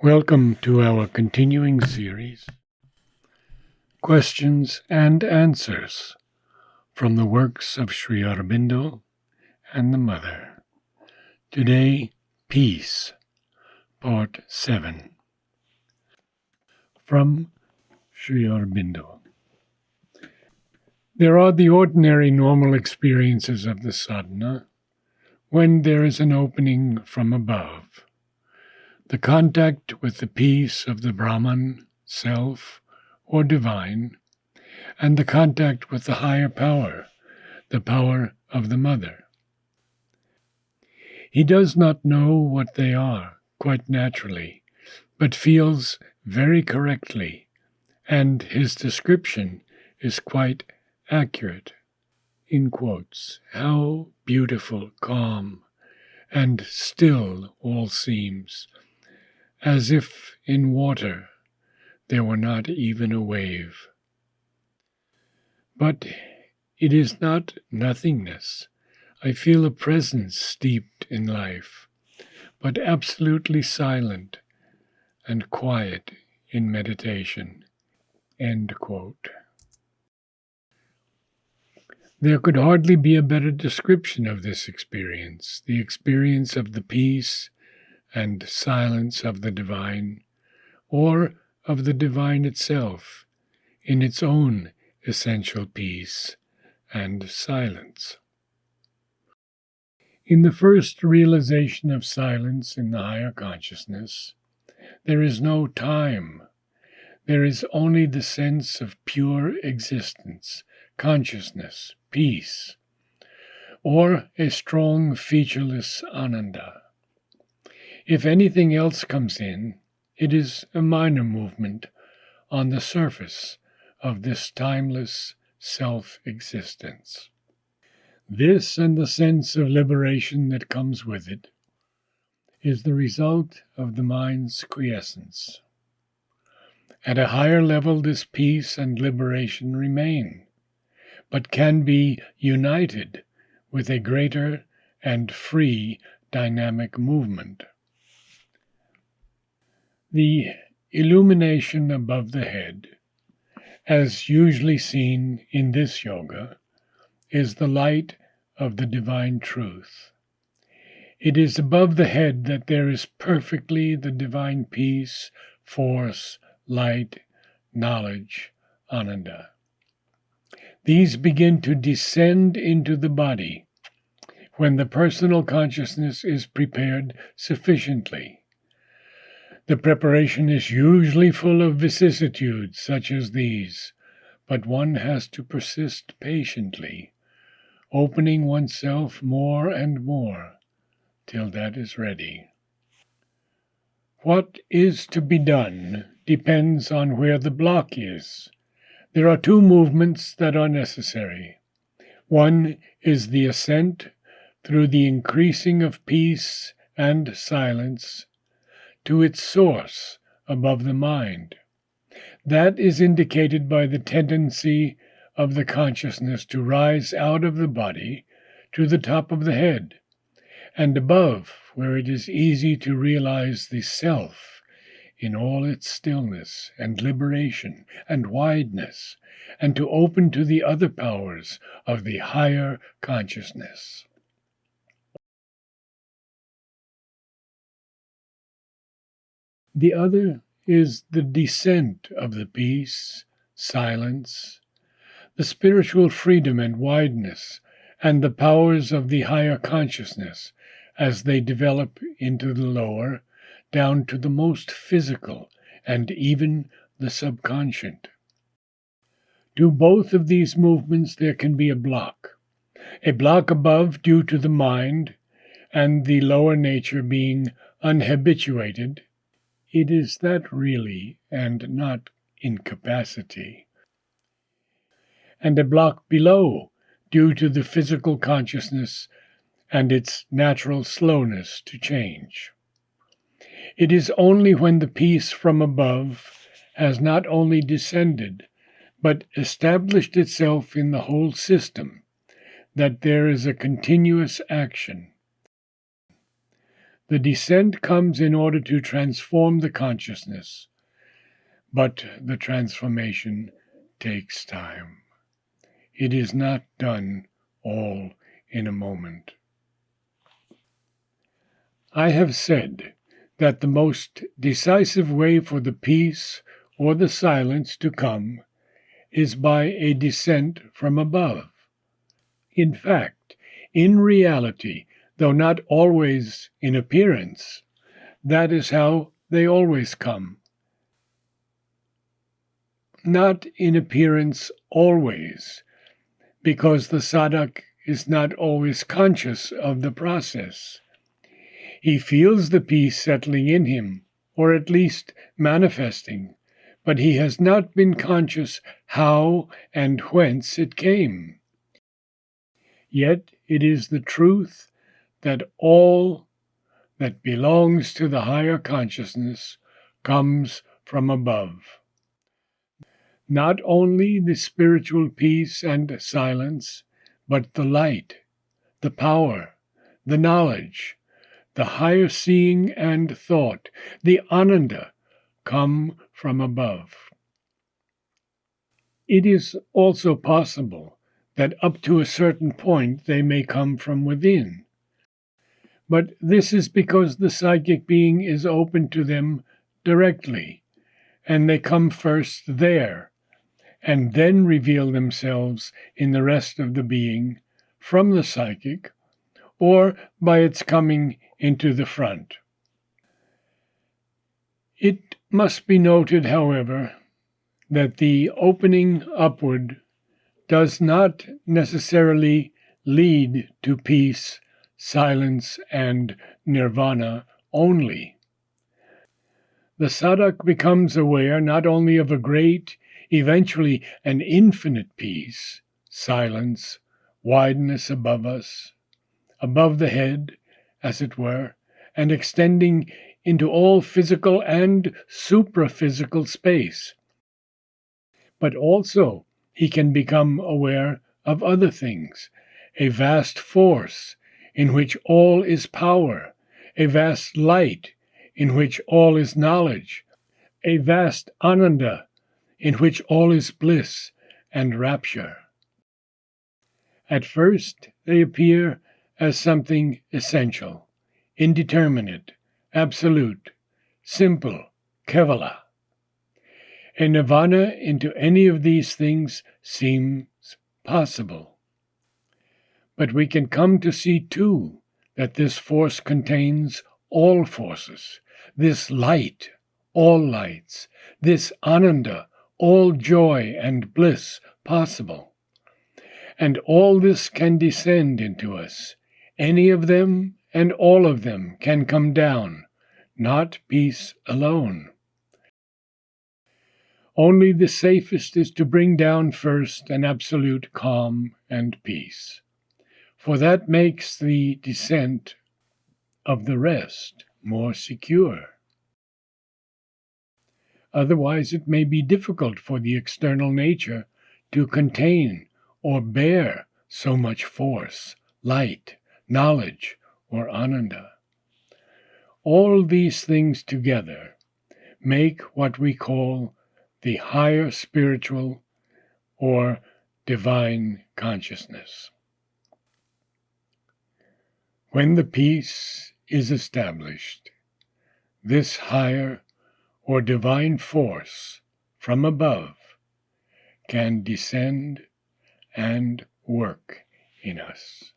Welcome to our continuing series, Questions and Answers from the works of Sri Aurobindo and the Mother. Today, Peace, Part 7. From Sri Aurobindo. There are the ordinary normal experiences of the sadhana when there is an opening from above. The contact with the peace of the Brahman, self, or divine, and the contact with the higher power, the power of the Mother. He does not know what they are, quite naturally, but feels very correctly, and his description is quite accurate. In quotes, how beautiful, calm, and still all seems, as if in water there were not even a wave. But it is not nothingness. I feel a presence steeped in life, but absolutely silent and quiet in meditation. End quote. There could hardly be a better description of this experience, the experience of the peace and silence of the divine, or of the divine itself, in its own essential peace and silence. In the first realization of silence in the higher consciousness, there is no time. There is only the sense of pure existence, consciousness, peace, or a strong, featureless ananda. If anything else comes in, it is a minor movement on the surface of this timeless self-existence. This and the sense of liberation that comes with it is the result of the mind's quiescence. At a higher level, this peace and liberation remain, but can be united with a greater and free dynamic movement. The illumination above the head, as usually seen in this yoga, is the light of the divine truth. It is above the head that there is perfectly the divine peace, force, light, knowledge, ananda. These begin to descend into the body when the personal consciousness is prepared sufficiently. The preparation is usually full of vicissitudes such as these, but one has to persist patiently, opening oneself more and more till that is ready. What is to be done depends on where the block is. There are two movements that are necessary. One is the ascent through the increasing of peace and silence to its source above the mind. That is indicated by the tendency of the consciousness to rise out of the body to the top of the head, and above, where it is easy to realize the self in all its stillness and liberation and wideness, and to open to the other powers of the higher consciousness. The other is the descent of the peace, silence, the spiritual freedom and wideness, and the powers of the higher consciousness as they develop into the lower, down to the most physical and even the subconscious. To both of these movements there can be a block above due to the mind and the lower nature being unhabituated. It is that really, and not incapacity. And a block below, due to the physical consciousness and its natural slowness to change. It is only when the peace from above has not only descended, but established itself in the whole system, that there is a continuous action. The descent comes in order to transform the consciousness, but the transformation takes time. It is not done all in a moment. I have said that the most decisive way for the peace or the silence to come is by a descent from above. In fact, in reality, though not always in appearance, that is how they always come. Not in appearance always, because the sadhak is not always conscious of the process. He feels the peace settling in him, or at least manifesting, but he has not been conscious how and whence it came. Yet it is the truth that all that belongs to the higher consciousness comes from above. Not only the spiritual peace and silence, but the light, the power, the knowledge, the higher seeing and thought, the ananda, come from above. It is also possible that up to a certain point they may come from within. But this is because the psychic being is open to them directly, and they come first there, and then reveal themselves in the rest of the being from the psychic, or by its coming into the front. It must be noted, however, that the opening upward does not necessarily lead to peace, silence, and nirvana only. The sadhak becomes aware not only of a great, eventually an infinite peace, silence, wideness above us, above the head, as it were, and extending into all physical and supraphysical space, but also he can become aware of other things, a vast force in which all is power, a vast light in which all is knowledge, a vast ananda in which all is bliss and rapture. At first they appear as something essential, indeterminate, absolute, simple, kevala. A nirvana into any of these things seems possible. But we can come to see, too, that this force contains all forces, this light, all lights, this ananda, all joy and bliss possible. And all this can descend into us. Any of them and all of them can come down, not peace alone. Only the safest is to bring down first an absolute calm and peace, for that makes the descent of the rest more secure. Otherwise, it may be difficult for the external nature to contain or bear so much force, light, knowledge, or ananda. All these things together make what we call the higher spiritual or divine consciousness. When the peace is established, this higher or divine force from above can descend and work in us.